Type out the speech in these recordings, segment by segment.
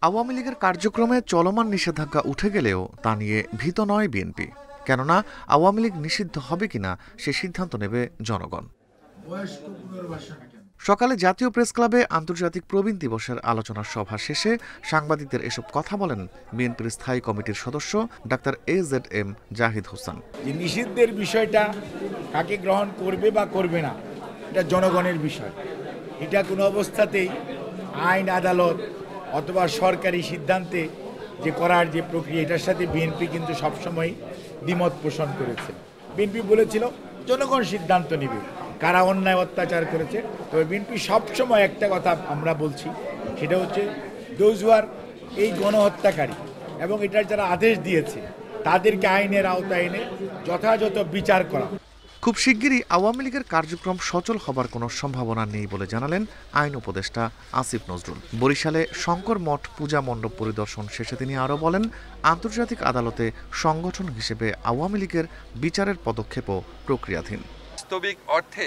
আওয়ামী লীগের কার্যক্রমে চলমান নিষেধাজ্ঞা উঠে গেলেও তা নিয়ে ভীত নয় বিএনপি। কেননা আওয়ামী লীগ নিষিদ্ধ হবে কিনা সে সিদ্ধান্ত নেবে জনগণ। সকালে জাতীয় প্রেস ক্লাবে আন্তর্জাতিক প্রবীণ দিবসের আলোচনা সভা শেষে সাংবাদিকদের এসব কথা বলেন বিএনপির স্থায়ী কমিটির সদস্য ডাক্তার AZM জাহিদ হোসেন। নিষিদ্ধের বিষয়টা কাকে গ্রহণ করবে বা করবে না এটা জনগণের বিষয়। এটা কোনো অবস্থাতেই আইন আদালত অথবা সরকারি সিদ্ধান্তে যে করার যে প্রক্রিয়া এটার সাথে বিএনপি কিন্তু সবসময় দ্বিমত পোষণ করেছে। বিএনপি বলেছিল জনগণ সিদ্ধান্ত নেবে কারা অন্যায় অত্যাচার করেছে। তবে বিএনপি সবসময় একটা কথা আমরা বলছি, সেটা হচ্ছে দোজুয়ার এই গণহত্যাকারী এবং এটার যারা আদেশ দিয়েছে তাদেরকে আইনের আওতায় এনে যথাযথ বিচার করা। খুব শিগগিরই আওয়ামী লীগের কার্যক্রম সচল হবার কোনো সম্ভাবনা নেই বলে জানালেন আইন উপদেষ্টা আসিফ নজরুল। বরিশালে শঙ্কর মঠ পূজা মণ্ডপ পরিদর্শন শেষে তিনি আরও বলেন, আন্তর্জাতিক আদালতে সংগঠন হিসেবে আওয়ামী লীগের বিচারের পদক্ষেপও প্রক্রিয়াধীন। বাস্তবিক অর্থে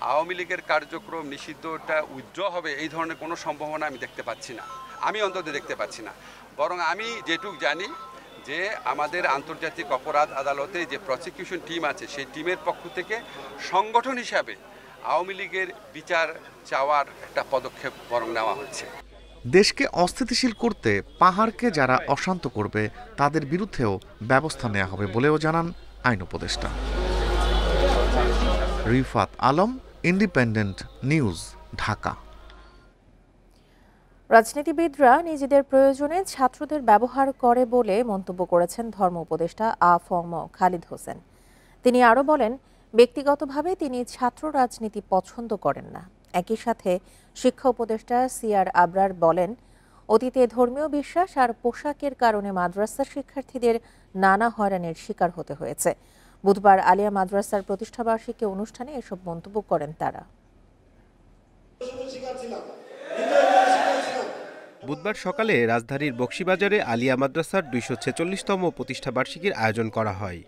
আওয়ামী লীগের কার্যক্রম নিষিদ্ধটা উইথড্র হবে এই ধরনের কোনো সম্ভাবনা আমি দেখতে পাচ্ছি না, আমি অন্তত দেখতে পাচ্ছি না। বরং আমি যেটুক জানি যে আমাদের আন্তর্জাতিক অপরাধ আদালতে যে প্রসিকিউশন টিম আছে সেই টিমের পক্ষ থেকে সংগঠন হিসাবে আওয়ামী লীগের বিচার চাওয়ার একটা পদক্ষেপ বরং নেওয়া হচ্ছে। দেশকে অস্থিতিশীল করতে পাহাড়কে যারা অশান্ত করবে তাদের বিরুদ্ধেও ব্যবস্থা নেওয়া হবে বলেও জানান আইন উপদেষ্টা। Rifat Alam, independent News, Dhaka. রাজনীতিবিদরা নিজেদের প্রয়োজনে ছাত্রদের ব্যবহার করে বলে মন্তব্য করেছেন ধর্ম উপদেষ্টা আ.ফ.ম. খালিদ হোসেন। তিনি আরও বলেন, ব্যক্তিগতভাবে তিনি ছাত্র রাজনীতি পছন্দ করেন না। একই সাথে শিক্ষা উপদেষ্টা সিআর আবরার বলেন, অতীতে ধর্মীয় বিশ্বাস আর পোশাকের কারণে মাদ্রাসা শিক্ষার্থীদের নানা হয়রানির শিকার হতে হয়েছে। বুধবার আলিয়া মাদ্রাসার প্রতিষ্ঠাবার্ষিকী অনুষ্ঠানে এসব মন্তব্য করেন তারা। বুধবার সকালে রাজধানীর বকশীবাজারে আলিয়া মাদ্রাসার ২৪৬তম প্রতিষ্ঠাবার্ষিকীর আয়োজন করা হয়।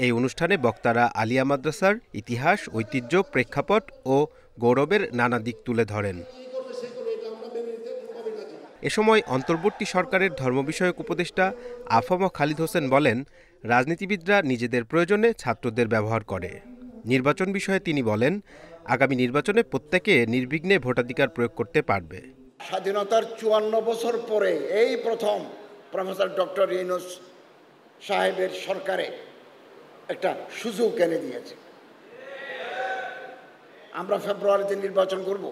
এই অনুষ্ঠানে বক্তারা আলিয়া মাদ্রাসার ইতিহাস, ঐতিহ্য, প্রেক্ষাপট ও গৌরবের নানা দিক তুলে ধরেন। এ সময় অন্তর্বর্তী সরকারের ধর্ম বিষয়ক উপদেষ্টা আ.ফ.ম. খালিদ হোসেন বলেন, রাজনীতিবিদরা নিজেদের প্রয়োজনে ছাত্রদের ব্যবহার করে। নির্বাচন বিষয়ে তিনি বলেন, আগামী নির্বাচনে প্রত্যেকে নির্বিঘ্নে ভোটাধিকার প্রয়োগ করতে পারবে। স্বাধীনতার ৫৪ বছর পরে এই প্রথম প্রফেসর ডক্টর ইউনূস সাহেবের সরকারে একটা সুযোগ এনে দিয়েছে। আমরা ফেব্রুয়ারিতে নির্বাচন করব।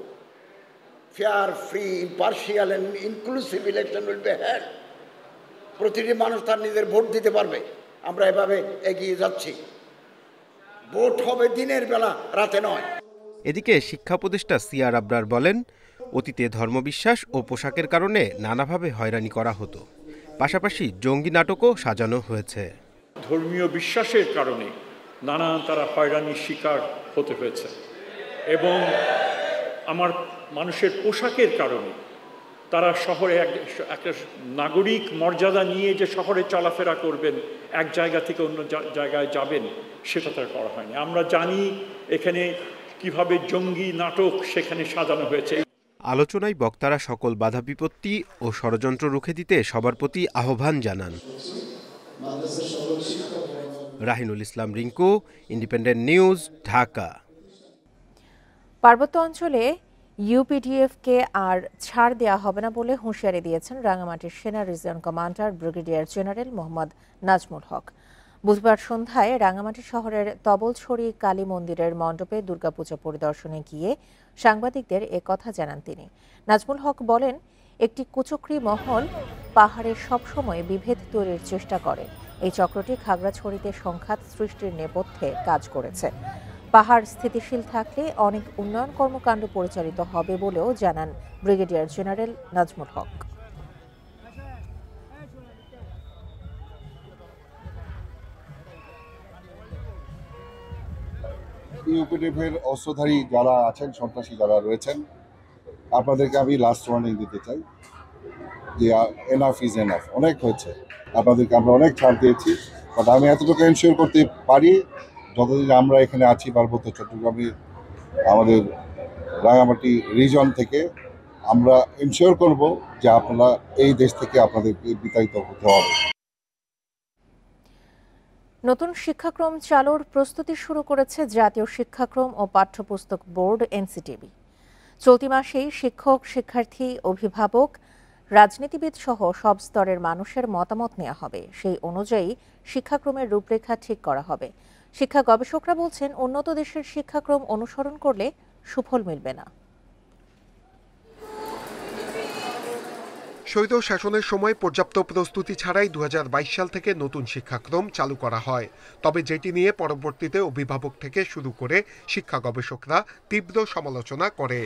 Fair, free, impartial and inclusive election will be held. প্রতিটি মানুষ তার নিজের ভোট দিতে পারবে। আমরা এভাবে এগিয়ে যাচ্ছি। ভোট হবে দিনের বেলা, রাতে নয়। এদিকে শিক্ষা উপদেষ্টা সিআর আবরার বলেন, অতীতে ধর্মবিশ্বাস ও পোশাকের কারণে নানাভাবে হয়রানি করা হতো। পাশাপাশি জঙ্গি নাটকও সাজানো হয়েছে। ধর্মীয় বিশ্বাসের কারণে তারা হয়রানির শিকার হতে হয়েছে এবং আমার মানুষের পোশাকের কারণে তারা শহরে একটা নাগরিক মর্যাদা নিয়ে যে শহরে চলাফেরা করবেন, এক জায়গা থেকে অন্য জায়গায় যাবেন, সেটা তার করা হয়নি। আমরা জানি এখানে কিভাবে জঙ্গি নাটক সেখানে সাজানো হয়েছে। আলোচনায় বক্তারা সকল বাধা বিপত্তি ও ষড়যন্ত্র রুখে দিতে সবার প্রতি আহ্বান জানান। রাহিনুল ইসলাম রিঙ্কু, ইন্ডিপেন্ডেন্ট নিউজ, ঢাকা। পার্বত্য অঞ্চলে ইউপিডিএফকে আর ছাড় দেওয়া হবে না বলে হুঁশিয়ারি দিয়েছেন রাঙামাটির সেনা region commander brigadier general Mohammad Nazmul Haque. বুধবার সন্ধ্যায় রাঙামাটি শহরের তবলছড়ি কালী মন্দিরের মণ্ডপে দুর্গাপূজা পরিদর্শনে গিয়ে সাংবাদিকদের কথা জানান তিনি। নাজমুল হক বলেন, একটি কুচক্রী মহল পাহাড়ে সবসময় বিভেদ তৈরির চেষ্টা করে। এই চক্রটি খাগড়াছড়িতে সংঘাত সৃষ্টির নেপথ্যে কাজ করেছে। পাহাড় স্থিতিশীল থাকলে অনেক উন্নয়ন কর্মকাণ্ড পরিচালিত হবে বলেও জানান ব্রিগেডিয়ার জেনারেল নাজমুল হক। ইউপিডিএফের অস্ত্রধারী যারা আছেন, সন্ত্রাসী যারা রয়েছেন, আপনাদেরকে আমি লাস্ট ওয়ার্নিং দিতে চাই যে এনাফ ইজ এনাফ, অনেক হয়েছে। আপনাদেরকে আমরা অনেক ছাড় দিয়েছি, বাট আমি এতটুকু এনশিওর করতে পারি, যতদিন আমরা এখানে আছি পার্বত্য চট্টগ্রামে আমাদের রাঙামাটি রিজন থেকে আমরা এনশিওর করব যে আপনারা এই দেশ থেকে আপনাদেরকে বিতাড়িত হতে হবে। নতুন শিক্ষাক্রম চালুর প্রস্তুতি শুরু করেছে জাতীয় শিক্ষাক্রম ও পাঠ্যপুস্তক বোর্ড এনসিটিবি। চলতি মাসেই শিক্ষক, শিক্ষার্থী, অভিভাবক, রাজনীতিবিদ সহ সব স্তরের মানুষের মতামত নেওয়া হবে। সেই অনুযায়ী শিক্ষাক্রমের রূপরেখা ঠিক করা হবে। শিক্ষা গবেষকরা বলছেন, উন্নত দেশের শিক্ষাক্রম অনুসরণ করলে সুফল মিলবে না। স্বৈর শাসনের সময় পর্যাপ্ত প্রস্তুতি ছাড়াই 2022 সাল থেকে নতুন শিক্ষাক্রম চালু করা হয়। তবে যেটি নিয়ে পরবর্তীতে অভিভাবক থেকে শুরু করে শিক্ষা গবেষকরা তীব্র সমালোচনা করে।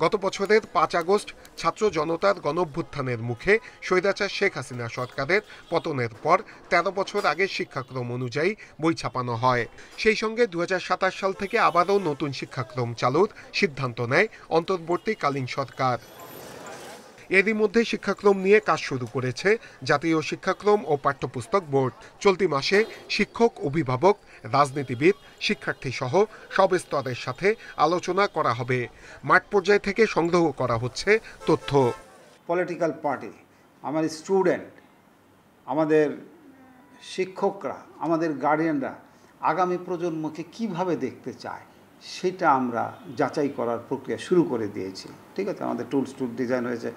গত বছরের 5 আগস্ট ছাত্র জনতার গণঅভ্যুত্থানের মুখে স্বৈরাচার শেখ হাসিনা সরকারের পতনের পর 13 বছর আগে শিক্ষাক্রম অনুযায়ী বই ছাপানো হয়। সেই সঙ্গে 2027 সাল থেকে আবারও নতুন শিক্ষাক্রম চালুর সিদ্ধান্ত নেয় অন্তর্বর্তীকালীন সরকার। এরই মধ্যে শিক্ষাক্রম নিয়ে কাজ শুরু করেছে জাতীয় শিক্ষাক্রম ও পাঠ্যপুস্তক বোর্ড। চলতি মাসে শিক্ষক, অভিভাবক, রাজনীতিবিদ, শিক্ষার্থী সহ সব স্তরের সাথে আলোচনা করা হবে। মাঠ পর্যায় থেকে সংগ্রহ করা হচ্ছে তথ্য। পলিটিক্যাল পার্টি, আমাদের স্টুডেন্ট, আমাদের শিক্ষকরা, আমাদের গার্ডিয়ানরা আগামী প্রজন্মকে কিভাবে দেখতে চায় সেটা আমরা যাচাই করার প্রক্রিয়া শুরু করে দিয়েছি। ঠিক আছে, আমাদের টুলস ডিজাইন হয়েছে।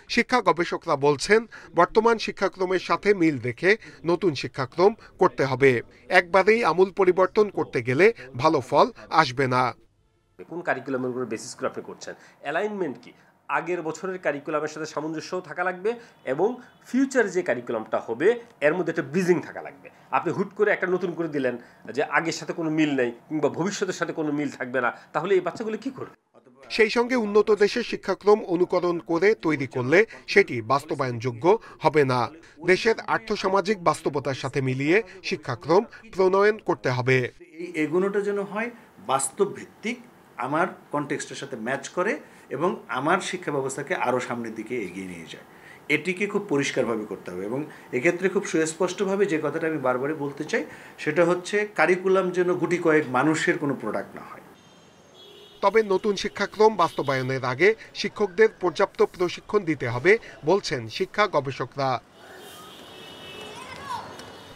শিক্ষা গবেষকরা বলছেন, বর্তমান শিক্ষাক্রমের সাথে মিল রেখে নতুন শিক্ষাক্রম করতে হবে। একবারেই আমূল পরিবর্তন করতে গেলে ভালো ফল আসবে না। কোন কারিকুলামের উপর বেসিস করে আপনি করছেন, অ্যালাইনমেন্ট কি, আগের বছরের কারিকুলামের সাথে সামঞ্জস্যও থাকা লাগবে এবং ফিউচার যে কারিকুলামটা হবে এর মধ্যে একটা ব্রিজিং থাকা লাগবে। আপনি হুট করে একটা নতুন করে দিলেন যে আগের সাথে কোনো মিল নেই কিংবা ভবিষ্যতের সাথে কোনো মিল থাকবে না, তাহলে এই বাচ্চাগুলো কি করবে? সেই সঙ্গে উন্নত দেশের শিক্ষাক্রম অনুকরণ করে তৈরি করলে সেটি বাস্তবায়নযোগ্য হবে না। দেশের আর্থসামাজিক বাস্তবতার সাথে মিলিয়ে শিক্ষাক্রম প্রণয়ন করতে হবে। এই এগোনোটা যেন হয় বাস্তব ভিত্তিক, আমার কনটেক্সটের সাথে ম্যাচ করে এবং আমার শিক্ষা ব্যবস্থাকে আরও সামনের দিকে এগিয়ে নিয়ে যায়। এটিকে খুব পরিষ্কারভাবে করতে হবে এবং এক্ষেত্রে খুব সুস্পষ্টভাবে যে কথাটা আমি বারবারই বলতে চাই সেটা হচ্ছে কারিকুলাম যেন গুটি কয়েক মানুষের কোনো প্রোডাক্ট না হয়। তবে নতুন শিক্ষাক্রম বাস্তবায়নের আগে শিক্ষকদের পর্যাপ্ত প্রশিক্ষণ দিতে হবে বলছেন শিক্ষা গবেষকরা।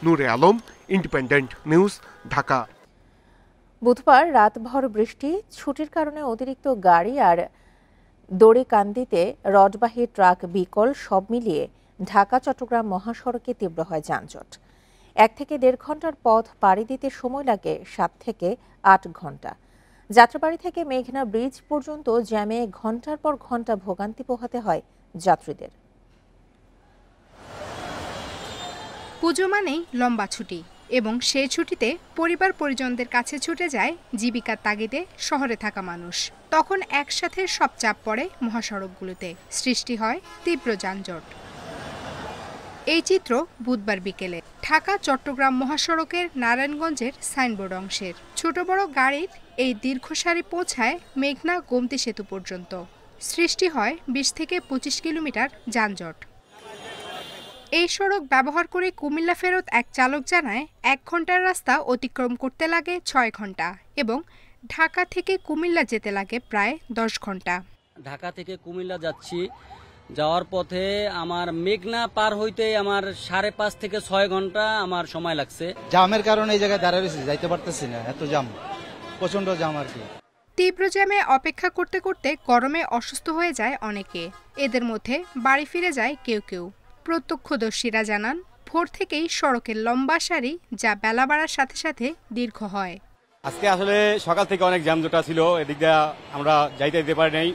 নূরে আলম, ইন্ডিপেন্ডেন্ট নিউজ, ঢাকা। বুধবার রাতভর বৃষ্টি, ছুটির কারণে অতিরিক্ত গাড়ি আর দড়িকান্দিতে রডবাহী ট্রাক বিকল সব মিলিয়ে ঢাকা চট্টগ্রাম মহাসড়কে তীব্র হয় যানজট। 1 থেকে 1.5 ঘন্টার পথ পাড়ি দিতে সময় লাগে 7 থেকে 8 ঘন্টা। যাত্রাবাড়ি থেকে মেঘনা ব্রিজ পর্যন্ত জ্যামে ঘন্টার পর ঘন্টা ভোগান্তি পোহাতে হয় যাত্রীদের। পুজো মানেই লম্বা ছুটি এবং সেই ছুটিতে পরিবার পরিজনদের কাছে ছুটে যায় জীবিকার তাগিদে শহরে থাকা মানুষ। তখন একসাথে সব চাপ পড়ে মহাসড়কগুলোতে, সৃষ্টি হয় তীব্র যানজট। এই চিত্র বুধবার বিকেলে ঢাকা চট্টগ্রাম মহাসড়কের নারায়ণগঞ্জের সাইনবোর্ড অংশের। ছোট বড় গাড়ির এই দীর্ঘ সারি পৌঁছায় মেঘনা গোমতী সেতু পর্যন্ত। সৃষ্টি হয় 20 থেকে 25 কিলোমিটার যানজট। এই সড়ক ব্যবহার করে কুমিল্লা ফেরত এক চালক জানায় 1 ঘন্টার রাস্তা অতিক্রম করতে লাগে 6 ঘন্টা এবং ঢাকা থেকে কুমিল্লা যেতে লাগে প্রায় 10 ঘন্টা। ঢাকা থেকে কুমিল্লা যাচ্ছি, যাওয়ার পথে আমার মেঘনা পার হইতে আমার 5.5 থেকে 6 ঘন্টা আমার সময় লাগছে। জামের কারণে এই জায়গায় দাঁড়িয়ে রয়েছি, যাইতে পারতেছি না, এত জাম, প্রচন্ড জাম আর কি। তীব্র জ্যামে অপেক্ষা করতে করতে গরমে অসুস্থ হয়ে যায় অনেকে। এদের মধ্যে বাড়ি ফিরে যায় কেউ কেউ। প্রত্যক্ষদর্শীরা জানান, ভোর থেকেই সড়কের লম্বা সারি, যা বেলা বাড়ার সাথে সাথে দীর্ঘ হয়। আজকে আসলে সকাল থেকে অনেক জ্যামজোটা ছিল, এদিক দিয়ে আমরা যাইতে দিতে পারি নাই।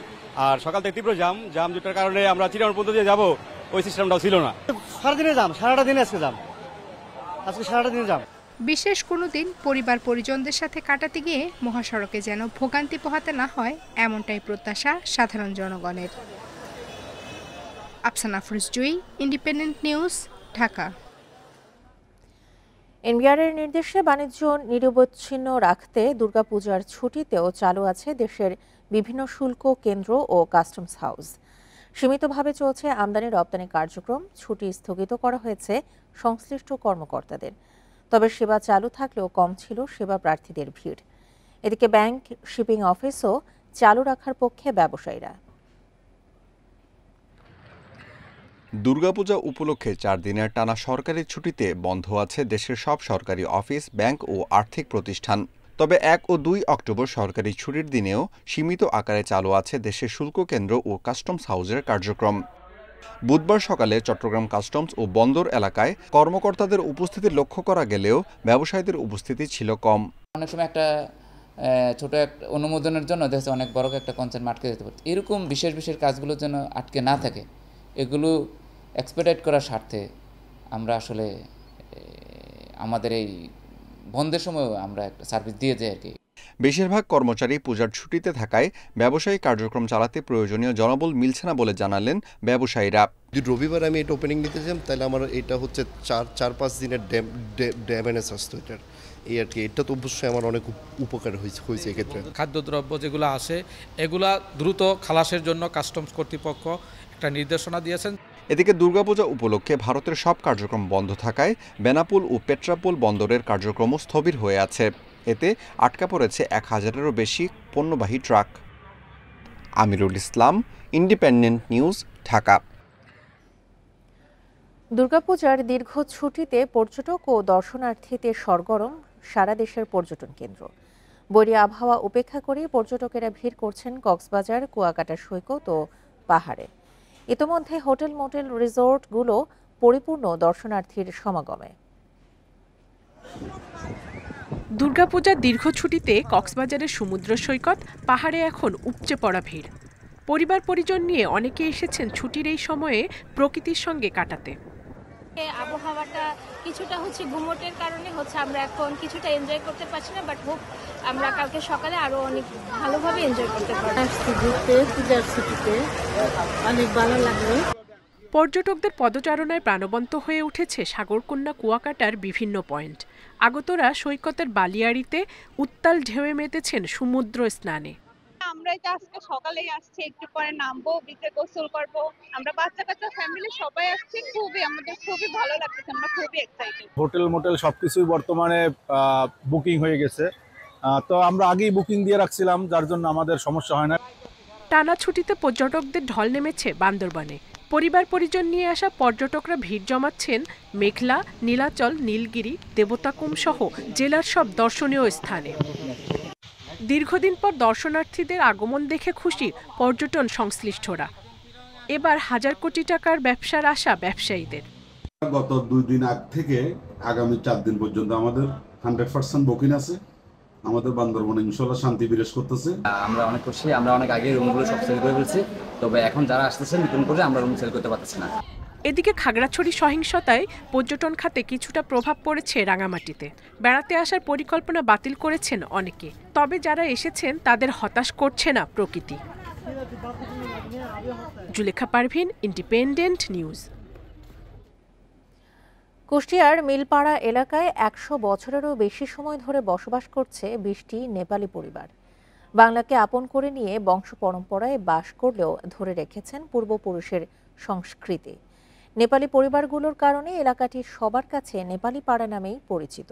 আর সকাল থেকে তীব্র জ্যামজোটার কারণে আমরা চিটাগং পর্যন্ত যে যাবো ওই সিস্টেমটাও ছিল না। সারাদিনে জ্যাম, সারাটা দিন আজকে জ্যাম, আজকে সারাটা দিন জ্যাম। বিশেষ কোনো দিন পরিবার পরিজনদের সাথে কাটাতে গিয়ে মহাসড়কে যেন ভোগান্তি পোহাতে না হয়, এমনটাই প্রত্যাশা সাধারণ জনগণের। আফসানা ফিরোজ জুই, ইন্ডিপেন্ডেন্ট নিউজ, ঢাকা। এনবিআরের নির্দেশে বাণিজ্য নিরবচ্ছিন্ন রাখতে দুর্গাপূজার ছুটিতেও চালু আছে দেশের বিভিন্ন শুল্ক কেন্দ্র ও কাস্টমস হাউস। সীমিতভাবে চলছে আমদানি রপ্তানি কার্যক্রম। ছুটি স্থগিত করা হয়েছে সংশ্লিষ্ট কর্মকর্তাদের। তবে সেবা চালু থাকলেও কম ছিল সেবা প্রার্থীদের ভিড়। এদিকে ব্যাংক, শিপিং অফিসও চালু রাখার পক্ষে ব্যবসায়ীরা। দুর্গাপূজা উপলক্ষে 4 দিনের টানা সরকারি ছুটিতে বন্ধ আছে দেশের সব সরকারি অফিস, ব্যাংক ও আর্থিক প্রতিষ্ঠান। তবে 1 ও 2 অক্টোবর সরকারি ছুটির দিনেও সীমিত আকারে চালু আছে দেশের শুল্ক কেন্দ্র ও কাস্টমস হাউসের কার্যক্রম। বুধবার সকালে চট্টগ্রাম কাস্টমস ও বন্দর এলাকায় কর্মকর্তাদের উপস্থিতি লক্ষ্য করা গেলেও ব্যবসায়ীদের উপস্থিতি ছিল কম। অনেক সময় একটা ছোট একটা অনুমোদনের জন্য দেখছে অনেক বড় একটা কনসার্ন আটকে যেতে পারে। এরকম বিশেষ বিশেষ কাজগুলোর জন্য আটকে না থাকে, এগুলো এক্সপেডিট করার স্বার্থে আমরা আসলে আমাদের এই বন্ধের সময়ও আমরা একটা সার্ভিস দিয়ে যাই আর কি। বেশিরভাগ কর্মচারী পূজার ছুটিতে থাকায় ব্যবসায়িক কার্যক্রম চালাতে প্রয়োজনীয় জনবল মিলছে না বলে জানালেন ব্যবসায়ীরা। যদি রবিবার আমি এটা ওপেনিং নিতে চাই তাহলে আমার এটা হচ্ছে 4-5 দিনের ড্যামেজ আসতো এটার, এই আর কি। এটা তো অবশ্যই আমার অনেক উপকার হয়েছে এক্ষেত্রে। খাদ্যদ্রব্য যেগুলো আসে এগুলা দ্রুত খালাসের জন্য কাস্টমস কর্তৃপক্ষ একটা নির্দেশনা দিয়েছেন। এদিকে দুর্গাপূজা উপলক্ষে ভারতের সব কার্যক্রম বন্ধ থাকায় বেনাপোল ও পেট্রাপোল বন্দরের কার্যক্রমও স্থবির হয়ে আছে। এতে আটকা পড়েছে 1000-এরও বেশি পণ্যবাহী truck. Amirul Islam, independent News, Dhaka. দুর্গাপূজার দীর্ঘ ছুটিতে পর্যটক ও দর্শনার্থীদের সরগরম সারা দেশের পর্যটন কেন্দ্র। বৈরী আবহাওয়া উপেক্ষা করে পর্যটকেরা ভিড় করছেন কক্সবাজার, কুয়াকাটা সৈকত ও পাহাড়ে। ইতোমধ্যে হোটেল, মোটেল, রিসোর্টগুলো পরিপূর্ণ দর্শনার্থীর সমাগমে। দুর্গাপূজার দীর্ঘ ছুটিতে কক্সবাজারের সমুদ্র সৈকত, পাহাড়ে এখন উপচে পড়া ভিড়। পরিবার পরিজন নিয়ে অনেকে এসেছেন ছুটির এই সময়ে প্রকৃতির সঙ্গে কাটাতে। আবহাওয়াটা কিছুটা গুমোটের কারণে আমরা এখন কিছুটা এনজয় করতে পারছি না, বাট হোপ আমরা কালকে সকালে আরো অনেক ভালোভাবে এনজয় করতে পারবো। পূজার ছুটিতে অনেক ভালো লাগলো। পর্যটকদের পদচারণায় প্রাণবন্ত হয়ে উঠেছে সাগরকন্যা কুয়াকাটার বিভিন্ন পয়েন্ট। আগতরা সৈকতের বালিয়াড়িতে উত্তাল ঢেউয়ে মেতেছেন সমুদ্র স্নানে। আমরা আজকে সকালেই আসছি, একটু পরে নামবো, বিচে গোসল করবো। আমরা বাচ্চা কাচ্চা ফ্যামিলি সবাই আসছি, আমাদের খুবই ভালো লাগতেছে, আমরা খুবই এক্সাইটেড। হোটেল মোটেল সবকিছুই বর্তমানে বুকিং হয়ে গেছে, তো আমরা আগেই বুকিং দিয়ে রাখছিলাম, যার জন্য আমাদের সমস্যা হয় না। টানা ছুটিতে পর্যটকদের ঢল নেমেছে বান্দরবানে। পরিবার পরিজন নিয়ে আসা পর্যটকরা ভিড় জমাচ্ছেন মেঘলা, নীলাচল, নীলগিরি, দেবতাকুম সহ জেলার সব দর্শনীয় স্থানে। দীর্ঘদিন পর দর্শনার্থীদের আগমন দেখে খুশি পর্যটন সংশ্লিষ্টরা। এবার 1000 কোটি টাকার ব্যবসার আশা ব্যবসায়ীদের। গত 2 দিন আগ থেকে আগামী 4 দিন পর্যন্ত আমাদের 100% বুকিং আছে। আমাদের বান্দরবনে ইনশাআল্লাহ শান্তি বিরাজ করতেছে। আমরা অনেক খুশি, আমরা অনেক আগে রুমগুলো সব সেল করে ফেলছি, তবে এখন যারা আসতেছে নতুন করে আমরা রুম সেল করতে পারতেছি না। এদিকে খাগড়াছড়ি সহিংসতায় পর্যটন খাতে কিছুটা প্রভাব পড়েছে রাঙামাটিতে। বেড়াতে আসার পরিকল্পনা বাতিল করেছেন অনেকে, তবে যারা এসেছেন তাদের হতাশ করছে না প্রকৃতি। Zulekha Parvin, independent news. কুষ্টিয়ার মিলপাড়া এলাকায় 100 বছরেরও বেশি সময় ধরে বসবাস করছে 20টি নেপালি পরিবার। বাংলাকে আপন করে নিয়ে বংশ পরম্পরায় বাস করলেও ধরে রেখেছেন পূর্বপুরুষের সংস্কৃতি। নেপালি পরিবারগুলোর কারণে এলাকাটি সবার কাছে নেপালি পাড়া নামেই পরিচিত।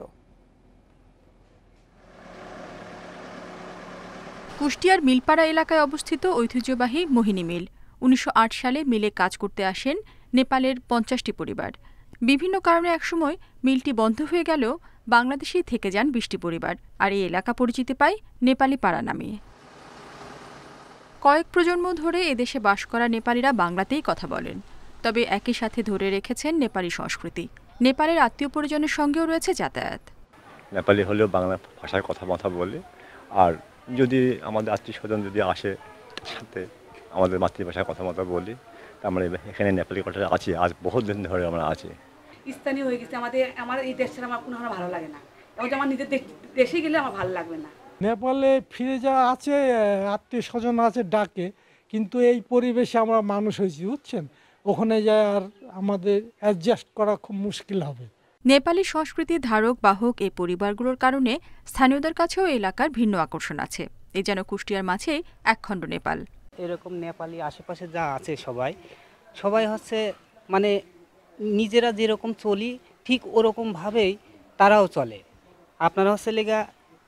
কুষ্টিয়ার মিলপাড়া এলাকায় অবস্থিত ঐতিহ্যবাহী মোহিনী মিল। 1908 সালে মিলে কাজ করতে আসেন নেপালের 50টি পরিবার। বিভিন্ন কারণে একসময় মিলটি বন্ধ হয়ে গেলেও বাংলাদেশেই থেকে যান 20টি পরিবার, আর এই এলাকা পরিচিতি পায় নেপালি পাড়া নামে। কয়েক প্রজন্ম ধরে এদেশে বাস করা নেপালিরা বাংলাতেই কথা বলেন, তবে একই সাথে ধরে রেখেছেন নেপালি সংস্কৃতি। নেপালের আত্মীয় পরিজনের সঙ্গেও রয়েছে যাতায়াত। নেপালি হলেও বাংলা ভাষায় কথা বলে, আর যদি আমাদের আত্মীয় স্বজন যদি আসে সাথে আমাদের মাতৃভাষায় কথা বলি, আমরা এখানে নেপালি কথা আছি, আজ বহুত দিন ধরে আমরা আছি। স্থানীয় হয়ে গেছে আমার এই দেশটা আমার কোনো ভালো লাগে না, এবং আমার নিজের দেশে গেলে আমার ভালো লাগবে না। নেপালে ফিরে যাওয়া আছে, আত্মীয় স্বজন আছে ডাকে, কিন্তু এই পরিবেশে আমরা মানুষ হয়েছি, বুঝছেন, ওখানে যায় আর আমাদের অ্যাডজাস্ট করা খুব মুশকিল হবে। নেপালি সংস্কৃতির ধারক বাহক এই পরিবারগুলোর কারণে স্থানীয়দের কাছেও এলাকার ভিন্ন আকর্ষণ আছে। এ যেন কুষ্টিয়ার মাঝে একখণ্ড নেপাল। এরকম নেপালি আশেপাশে যা আছে সবাই হচ্ছে মানে নিজেরা যেরকম চলি ঠিক ওরকমভাবেই তারাও চলে। আপনারা হচ্ছে লেগা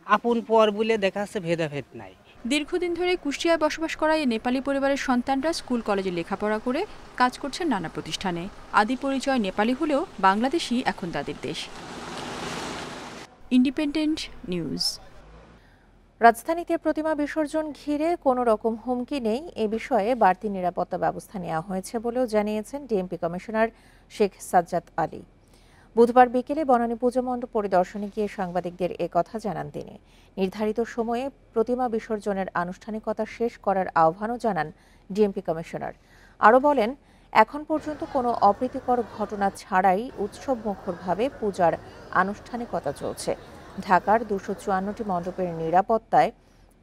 আপন পর বলে দেখা যাচ্ছে ভেদাভেদ নাই। দীর্ঘদিন ধরে কুষ্টিয়ায় বসবাস করা এই নেপালি পরিবারের সন্তানরা স্কুল কলেজে লেখাপড়া করে কাজ করছেন নানা প্রতিষ্ঠানে। আদি পরিচয় নেপালি হলেও বাংলাদেশই এখন তাদের দেশ। Independent news. রাজধানীতে প্রতিমা বিসর্জন ঘিরে কোনো রকম হুমকি নেই, এ বিষয়ে বাড়তি নিরাপত্তা ব্যবস্থা নেওয়া হয়েছে বলেও জানিয়েছেন ডিএমপি কমিশনার শেখ সাজ্জাদ আলী। বুধবার বিকেলে বনানী পুজো মণ্ডপ পরিদর্শনে গিয়ে সাংবাদিকদের কথা জানান তিনি। নির্ধারিত সময়ে প্রতিমা বিসর্জনের আনুষ্ঠানিকতা শেষ করার আহ্বানও জানান ডিএমপি কমিশনার। আরও বলেন, এখন পর্যন্ত কোনো অপ্রীতিকর ঘটনা ছাড়াই উৎসব মুখরভাবে পূজার আনুষ্ঠানিকতা চলছে। ঢাকার 254টি মণ্ডপের নিরাপত্তায়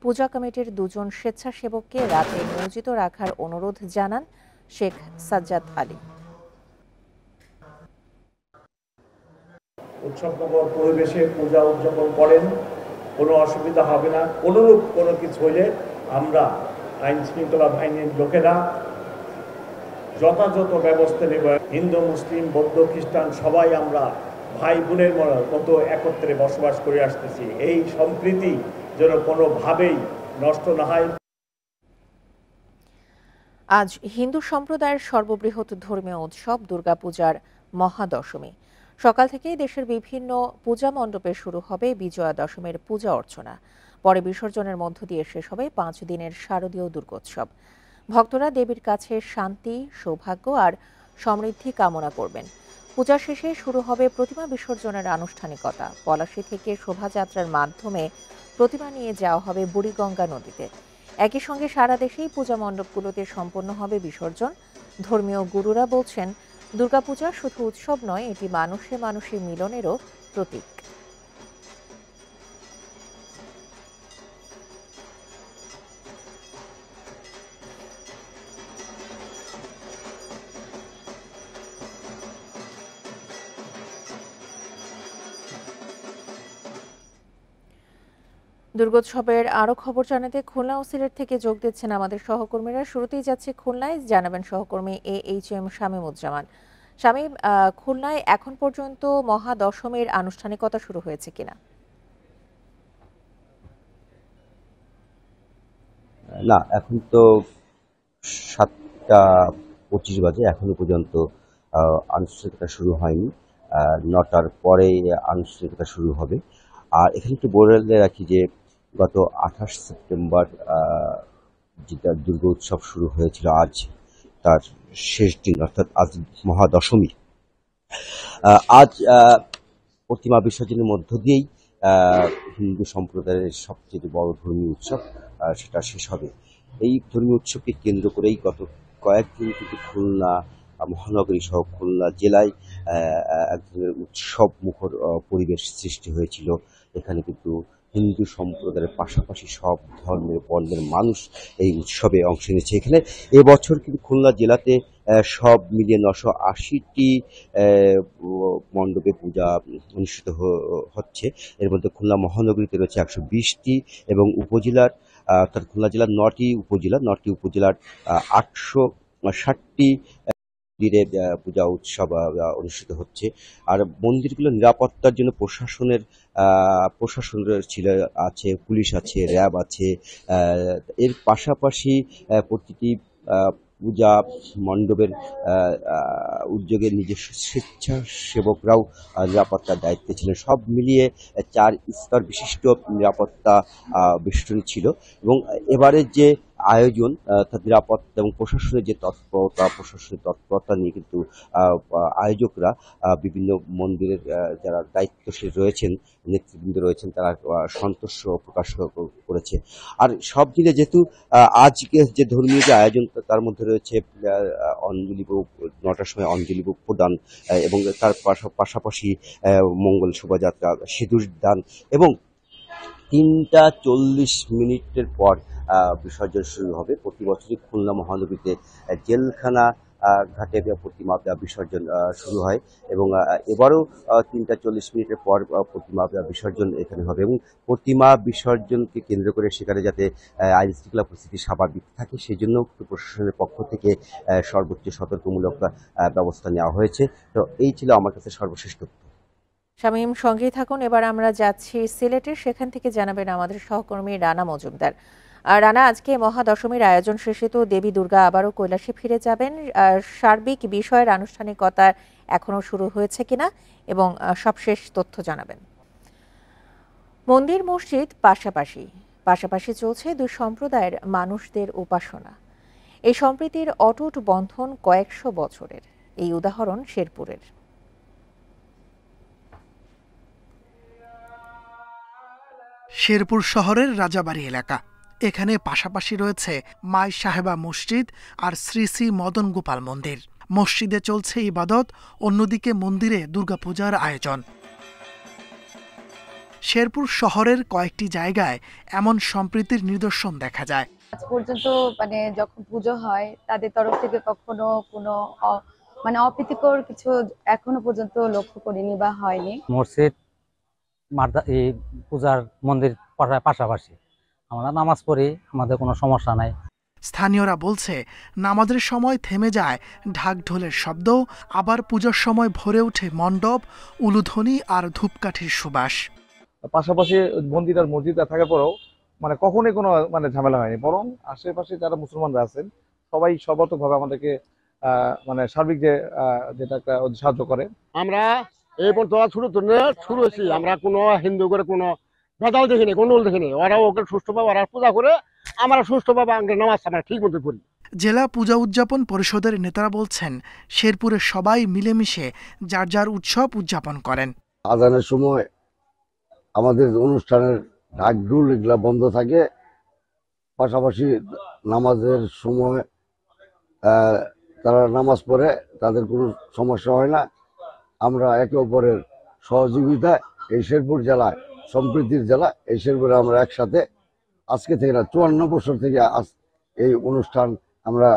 পূজা কমিটির 2 জন স্বেচ্ছাসেবককে রাতে নিয়োজিত রাখার অনুরোধ জানান শেখ সাজ্জাদ আলী। উৎসবমুখর পরিবেশে পূজা উদযাপন করেন, কোনো অসুবিধা হবে না। কোনোরূপ কোনো কিছু হইলে আমরা আইন শৃঙ্খলা বাহিনীর লোকেরা যথাযথ ব্যবস্থা নেব। হিন্দু, মুসলিম, বৌদ্ধ, খ্রিস্টান সবাই আমরা ভাই বোনের মতো একত্রে বসবাস করে আসতেছি। এই সম্প্রীতি যেন কোনোভাবেই নষ্ট না হয়। আজ হিন্দু সম্প্রদায়ের সর্ববৃহৎ ধর্মীয় উৎসব দুর্গাপূজার মহাদশমী। সকাল থেকেই দেশের বিভিন্ন পূজা মণ্ডপে শুরু হবে বিজয়া দশমীর পূজা অর্চনা। পরে বিসর্জনের মধ্য দিয়ে শেষ হবে 5 দিনের শারদীয় দুর্গোৎসব। ভক্তরা দেবীর কাছে শান্তি, সৌভাগ্য আর সমৃদ্ধি কামনা করবেন। পূজা শেষে শুরু হবে প্রতিমা বিসর্জনের আনুষ্ঠানিকতা। পলাশী থেকে শোভাযাত্রার মাধ্যমে প্রতিমা নিয়ে যাওয়া হবে বুড়িগঙ্গা নদীতে। একই সঙ্গে সারা দেশেই পূজা মণ্ডপগুলোতে সম্পন্ন হবে বিসর্জন। ধর্মীয় গুরুরা বলছেন, দুর্গাপূজা শুধু উৎসব নয়, এটি মানুষে মানুষে মিলনেরও প্রতীক। দুর্গোৎসবের আরো খবর জানাতে খুলনা ও সিলেট থেকে যোগ দিচ্ছেন আমাদের সহকর্মীরা। শুরুতেই যাচ্ছে খুলনায়, জানাবেন সহকর্মী AHM শামীমুজ্জামান। শামীম, খুলনায় এখন পর্যন্ত মহাদশমীর আনুষ্ঠানিকতা শুরু হয়েছে কিনা? না, এখন তো 7:25 বাজে, এখনো পর্যন্ত আনুষ্ঠানিকতা শুরু হয়নি। 9টার পরে আনুষ্ঠানিকতা শুরু হবে। আর এখানে একটু বলে রাখি যে গত 28 সেপ্টেম্বর যেটা দুর্গা উৎসব শুরু হয়েছিল, আজ তার শেষ দিন, অর্থাৎ আজ মহাদশমী। আজ প্রতিমা বিসর্জনের মধ্য দিয়েই হিন্দু সম্প্রদায়ের সবচেয়ে বড় ধর্মীয় উৎসব সেটা শেষ হবে। এই ধর্মীয় উৎসবকে কেন্দ্র করেই গত কয়েকদিন কিন্তু খুলনা মহানগরী সহ খুলনা জেলায় এক ধরনের উৎসব মুখর পরিবেশ সৃষ্টি হয়েছিল। এখানে কিন্তু হিন্দু সম্প্রদায়ের পাশাপাশি সব ধর্মের বর্ণের মানুষ এই উৎসবে অংশ নিয়েছে। এখানে এবছর কিন্তু খুলনা জেলাতে সব মিলিয়ে 980টি মণ্ডপে পূজা অনুষ্ঠিত হচ্ছে। এর মধ্যে খুলনা মহানগরীতে রয়েছে 120টি এবং উপজেলার, অর্থাৎ খুলনা জেলার 9টি উপজেলার 860টি মন্দিরে পূজা উৎসব অনুষ্ঠিত হচ্ছে। আর মন্দিরগুলো নিরাপত্তার জন্য প্রশাসনের আছে, পুলিশ আছে, র্যাব আছে। এর পাশাপাশি প্রতিটি পূজা মণ্ডপের উদ্যোগে নিজস্ব স্বেচ্ছাসেবকরাও নিরাপত্তার দায়িত্বে ছিলেন। সব মিলিয়ে 4 স্তর বিশিষ্ট নিরাপত্তা বেষ্টনী ছিল। এবং এবারের যে আয়োজন, নিরাপত্তা এবং প্রশাসনের যে তৎপরতা নিয়ে কিন্তু আয়োজকরা বিভিন্ন মন্দিরের যারা দায়িত্বশীল রয়েছেন, নেতৃবৃন্দ রয়েছেন, তারা সন্তোষ প্রকাশ করেছে। আর সব মিলে যেহেতু আজকে যে ধর্মীয় যে আয়োজন, তার মধ্যে রয়েছে অঞ্জলি 9টার সময় অঞ্জলি প্রদান এবং তার পাশাপাশি মঙ্গল শোভাযাত্রা, সিঁদুর দান এবং 3:40 পর বিসর্জন শুরু হবে। প্রতি বছরই খুলনা মহানগরীতে জেলখানা ঘাটে প্রতিমা বিসর্জন শুরু হয় এবং এবারও 3:40 পর প্রতিমা বিসর্জন এখানে হবে। এবং প্রতিমা বিসর্জনকে কেন্দ্র করে সেখানে যাতে আইন শৃঙ্খলা পরিস্থিতি স্বাভাবিক থাকে, সেই জন্য প্রশাসনের পক্ষ থেকে সর্বোচ্চ সতর্কমূলক ব্যবস্থা নেওয়া হয়েছে। তো এই ছিল আমার কাছে সর্বশেষ তথ্য। শামীম, সঙ্গেই থাকুন। এবার আমরা যাচ্ছি সিলেটে, সেখান থেকে জানাবেন আমাদের সহকর্মী রানা মজুমদার। রানা, আজকে মহাদশমীর আয়োজন শেষে তো দেবী দুর্গা আবারও কৈলাসে ফিরে যাবেন। সার্বিক বিষয়ের আনুষ্ঠানিকতা এখনো শুরু হয়েছে কিনা এবং সবশেষ তথ্য জানাবেন। মন্দির মসজিদ পাশাপাশি চলছে দুই সম্প্রদায়ের মানুষদের উপাসনা। এই সম্প্রীতির অটুট বন্ধন কয়েকশো বছরের। এই উদাহরণ শেরপুরের। শেরপুর শহরের রাজাবাড়ি এলাকা। এখানে পাশাপাশি রয়েছে মাই সাহেবা মসজিদ আর শ্রী শ্রী মদন গোপাল মন্দির। মসজিদে চলছে ইবাদত, অন্যদিকে মন্দিরে দুর্গাপূজার আয়োজন। শেরপুর শহরের কয়েকটি জায়গায় এমন সম্প্রীতির নিদর্শন দেখা যায়। আজ পর্যন্ত যখন পুজো হয় তাদের তরফ থেকে কখনো কোনো অপ্রীতিকর কিছু এখনো পর্যন্ত লক্ষ্য করিনি বা হয়নি। মসজিদ এই পূজার মন্দির পাশাপাশি আমরা নামাজ পড়ি, আমাদের কোনো সমস্যা নাই। স্থানীয়রা বলছে নামাজের সময় থেমে যায় ঢাক ঢোলের শব্দ, আবার পূজার সময় ভরে ওঠে মণ্ডপ, উলুধ্বনি আর ধূপকাঠির সুবাস। পাশাপাশি মন্দির আর মসজিদ থাকার পরেও কখনোই কোনো ঝামেলা হয়নি, বরং আশেপাশে যারা মুসলমানরা আছেন সবাই সর্বাত্মকভাবে আমাদেরকে সার্বিক যেটা একটা সাহায্য করে। আমরা এই পর্যন্ত শুরু হয়েছি, আমরা কোনো হিন্দু করে কোনো ভেদাল দেখিনি, গন্ডগোল দেখিনি। ওরা ওকে সুষ্ঠুভাবে ওরা পূজা করে, আমরা সুষ্ঠুভাবে আমাদের নামাজ আমরা ঠিক মতো করি। জেলা পূজা উদযাপন পরিষদের নেতারা বলছেন শেরপুরে সবাই মিলেমিশে যার যার উৎসব উদযাপন করেন। আজানের সময় আমাদের অনুষ্ঠানের ঢাক ঢোল এগুলা বন্ধ থাকে, পাশাপাশি নামাজের সময় তারা নামাজ পড়ে, তাদের কোনো সমস্যা হয় না। আমরা একে অপরের সহযোগিতায় এই শেরপুর জেলায় সম্প্রীতির জেলা, এই শেরপুরে আমরা একসাথে আজকে থেকে না 54 বছর থেকে এই অনুষ্ঠান আমরা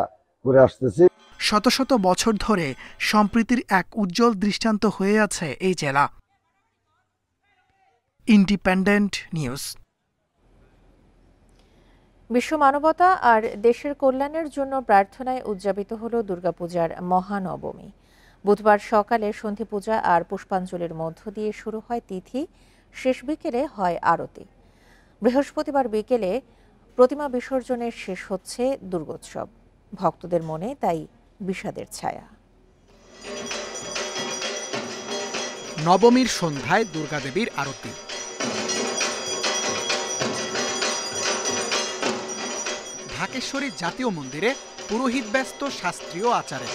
করে আসতেছি। শত শত বছর ধরে সম্প্রীতির এক উজ্জ্বল দৃষ্টান্ত হয়ে আছে এই জেলা। Independent news. বিশ্ব মানবতা আর দেশের কল্যাণের জন্য প্রার্থনায় উদযাপিত হল দুর্গাপূজার মহানবমী। বুধবার সকালে সন্ধি পূজা আর পুষ্পাঞ্জলির মধ্য দিয়ে শুরু হয় তিথি, শেষ বিকেলে হয় আরতি। বৃহস্পতিবার বিকেলে প্রতিমা বিসর্জনের শেষ হচ্ছে দুর্গোৎসব। ভক্তদের মনে তাই বিষাদের ছায়া। নবমীর সন্ধ্যায় দুর্গাদেবীর আরতি। ঢাকেশ্বরী জাতীয় মন্দিরে পুরোহিত ব্যস্ত শাস্ত্রীয় আচারে।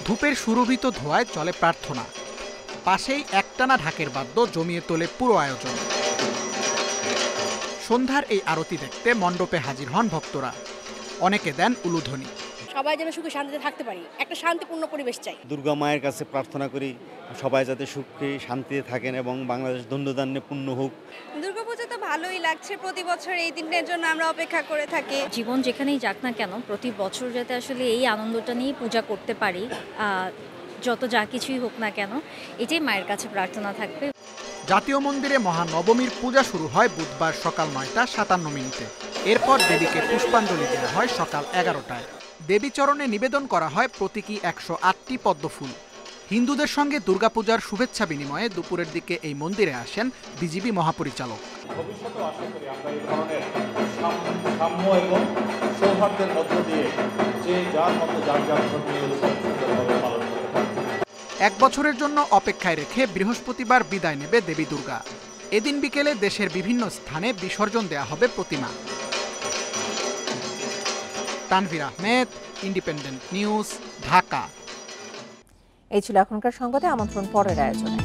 ধূপের সুরভিত ধোঁয়ায় চলে প্রার্থনা, পাশেই একটানা ঢাকের বাদ্য জমিয়ে তোলে পুরো আয়োজন। সন্ধ্যার এই আরতি দেখতে মণ্ডপে হাজির হন ভক্তরা, অনেকে দেন উলুধ্বনি। সবাই যেন সুখে শান্তিতে থাকতে পারি, একটা শান্তিপূর্ণ পরিবেশ চাই। দুর্গা মায়ের কাছে প্রার্থনা করি সবাই যাতে সুখে শান্তিতে থাকেন এবং বাংলাদেশ দণ্ডদান্যে পূর্ণ হোক। দুর্গাপূজা তো ভালোই লাগছে, প্রতি বছর এই দিনের জন্য আমরা অপেক্ষা করে থাকি। জীবন যেখানেই যাক না কেন, প্রতি বছর যাতে আসলে এই আনন্দটা নিয়ে পূজা করতে পারি, যত যা কিছুই হোক না কেন, এটাই মায়ের কাছে প্রার্থনা থাকবে। জাতীয় মন্দিরে মহানবমীর পূজা শুরু হয় বুধবার সকাল 9:57। এরপর দেবীকে পুষ্পাঞ্জলি দেওয়া হয় সকাল 11টায়। দেবী চরণে নিবেদন করা হয় প্রতীকী 108টি পদ্মফুল। হিন্দুদের সঙ্গে দুর্গাপূজার শুভেচ্ছা বিনিময়ে দুপুরের দিকে এই মন্দিরে আসেন বিজিবি মহাপরিচালক। ভবিষ্যতেও আশা করি আমরা এই ধরনের সাম্য এবং সৌহার্দ্যের মধ্য দিয়ে যে যার মতো যার যার ধর্মীয় উৎসব সুন্দরভাবে পালন করতে পারব। 1 বছরের জন্য অপেক্ষায় রেখে বৃহস্পতিবার বিদায় নেবে দেবী দুর্গা। এদিন বিকেলে দেশের বিভিন্ন স্থানে বিসর্জন দেয়া হবে প্রতিমা। Tanvir Ahmed, Independent News, Dhaka. এই ছিল এখনকার সংবাদে। আমন্ত্রণ পরের আয়োজনে।